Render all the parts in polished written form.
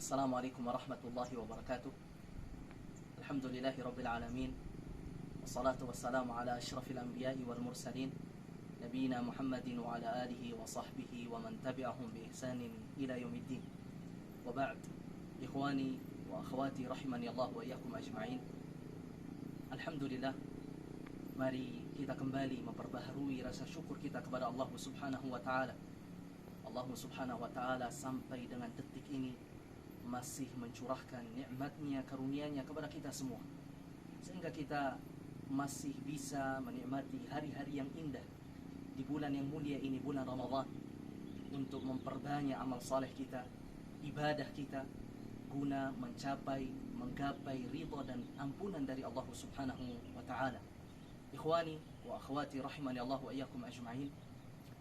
Assalamualaikum warahmatullahi wabarakatuh. Alhamdulillahi rabbil alamin. Wassalatu wassalamu ala asyrafil anbiya'i wal mursalin Nabiyina Muhammadin wa ala alihi wa sahbihi wa man tabi'ahum bi ihsanin ila yaumiddin. Wa ba'd. Ikhwani wa akhwati rahimani Allah wa iyyakum ajma'in. Alhamdulillah, mari kita kembali memperbaharui rasa syukur kita kepada Allah Subhanahu wa taala. Allah Subhanahu wa taala sampai dengan detik ini masih mencurahkan nikmatnya, karunia-Nya kepada kita semua, sehingga kita masih bisa menikmati hari-hari yang indah di bulan yang mulia ini, bulan Ramadan, untuk memperbanyak amal saleh kita, ibadah kita, guna menggapai ridha dan ampunan dari Allah Subhanahu wa taala. Ikhwani wa akhwati rahimani Allah wa iyyakum ajma'in.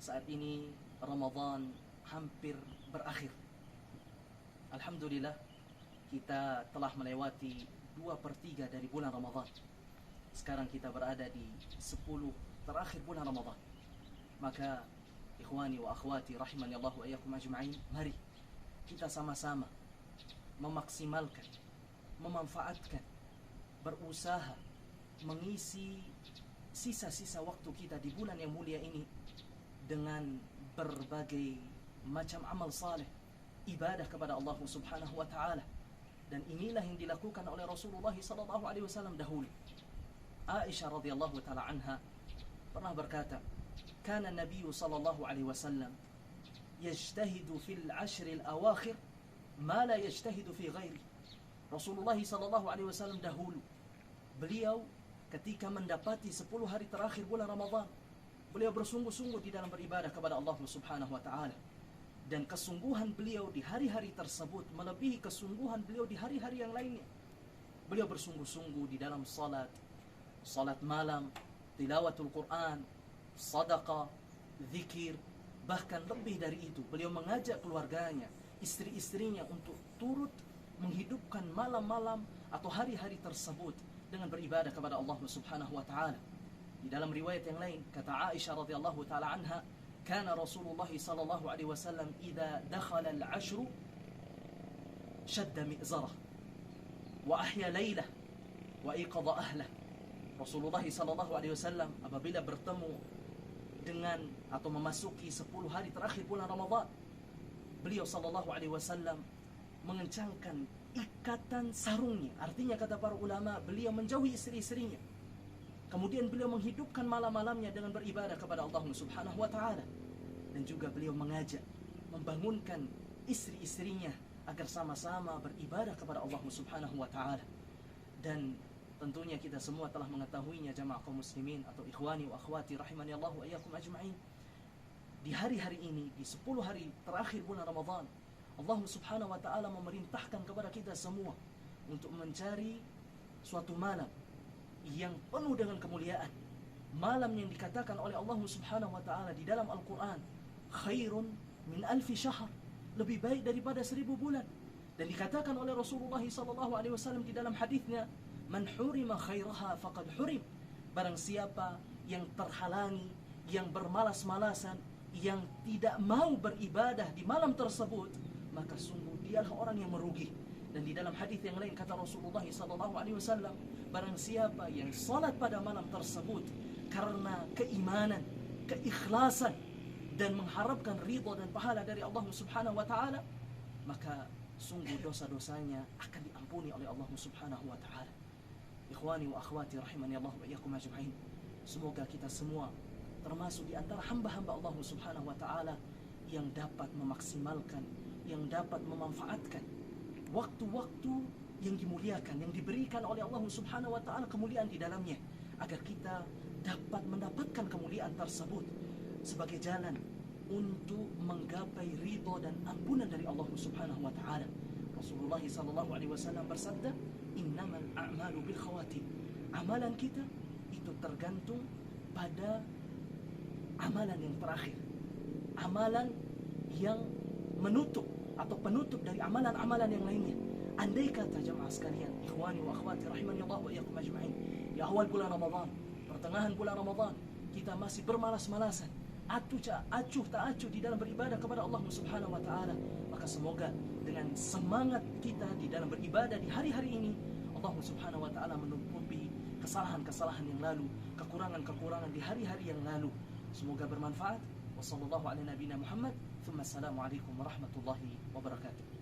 Saat ini Ramadan hampir berakhir. Alhamdulillah, kita telah melewati 2/3 dari bulan Ramadan. Sekarang kita berada di 10 terakhir bulan Ramadan. Maka ikhwani wa akhwati rahimani Allah wa iyyakum ajma'in, mari kita sama-sama memaksimalkan, memanfaatkan, berusaha mengisi sisa-sisa waktu kita di bulan yang mulia ini dengan berbagai macam amal saleh, ibadah kepada Allah Subhanahu wa taala. Dan inilah yang dilakukan oleh Rasulullah sallallahu alaihi wasallam dahulu. Aisyah radhiyallahu taala anha pernah berkata, "Kana Nabi sallallahu alaihi wasallam yajtahidu fil 'ashr al-awakhir ma la yajtahidu fi ghairi." Rasulullah sallallahu alaihi wasallam dahulu, beliau ketika mendapati 10 hari terakhir bulan Ramadan, beliau bersungguh-sungguh di dalam beribadah kepada Allah Subhanahu wa taala. Dan kesungguhan beliau di hari-hari tersebut melebihi kesungguhan beliau di hari-hari yang lainnya. Beliau bersungguh-sungguh di dalam salat malam, tilawatul Quran, sedekah, zikir, bahkan lebih dari itu. Beliau mengajak keluarganya, istri-istrinya untuk turut menghidupkan malam-malam atau hari-hari tersebut dengan beribadah kepada Allah Subhanahu wa taala. Di dalam riwayat yang lain, kata Aisyah radhiyallahu taala anha, kana Rasulullah sallallahu alaihi wasallam idza dakhala al-'ashr shadda mi'zarah wa ahya laylah wa iqadha ahlah. Rasulullah sallallahu alaihi wasallam apabila bertemu dengan atau memasuki 10 hari terakhir bulan Ramadan, beliau sallallahu alaihi wasallam mengencangkan ikatan sarungnya. Artinya, kata para ulama, beliau menjauhi istri-istrinya. Kemudian beliau menghidupkan malam-malamnya dengan beribadah kepada Allah Subhanahu wa taala. Dan juga beliau mengajak, membangunkan istri-istrinya agar sama-sama beribadah kepada Allah Subhanahu wa taala. Dan tentunya kita semua telah mengetahuinya, jamaah kaum muslimin atau ikhwani wa akhwati rahimani Allah wa iyyakum ajma'in. Di hari-hari ini, di 10 hari terakhir bulan Ramadan, Allah Subhanahu wa taala memerintahkan kepada kita semua untuk mencari suatu malam yang penuh dengan kemuliaan. Malam yang dikatakan oleh Allah Subhanahu wa taala di dalam Al-Qur'an, khairun min alfi syahr, lebih baik daripada 1000 bulan. Dan dikatakan oleh Rasulullah sallallahu alaihi wasallam di dalam hadisnya, man hurima khairaha faqad hurim. Barang siapa yang terhalangi, yang bermalas-malasan, yang tidak mau beribadah di malam tersebut, maka sungguh dialah orang yang merugi. Dan di dalam hadis yang lain kata Rasulullah sallallahu alaihi wasallam, barang siapa yang salat pada malam tersebut karena keimanan, keikhlasan, dan mengharapkan ridha dan pahala dari Allah Subhanahu wa taala, maka sungguh dosa-dosanya akan diampuni oleh Allah Subhanahu wa taala. Ikhwani wa akhwati rahimani Allah wa iyyakum ajma'in. Semoga kita semua termasuk di antara hamba-hamba Allah Subhanahu wa taala yang dapat memaksimalkan, yang dapat memanfaatkan waktu-waktu yang dimuliakan, yang diberikan oleh Allah Subhanahu wa taala kemuliaan di dalamnya, agar kita dapat mendapatkan kemuliaan tersebut sebagai jalan untuk menggapai ridha dan ampunan dari Allah Subhanahu wa taala. Rasulullah sallallahu alaihi wasallam bersabda, "Innamal a'malu bil khawatim." Amalan kita itu tergantung pada amalan yang terakhir, amalan yang menutup atau penutup dari amalan-amalan yang lainnya. Andai kata jamaah sekalian, ikhwani wa akhwati rahimani Allah wa iyyakum ajma'in, di awal bulan Ramadan, pertengahan bulan Ramadan, kita masih bermalas-malasan, acuh tak acuh di dalam beribadah kepada Allah Subhanahu wa taala, maka semoga dengan semangat kita di dalam beribadah di hari-hari ini, Allah Subhanahu wa taala menutupi kesalahan-kesalahan yang lalu, kekurangan-kekurangan di hari-hari yang lalu. Semoga bermanfaat. Wassallallahu ala nabiyina Muhammad. Thumma assalamu alaikum warahmatullahi wabarakatuh.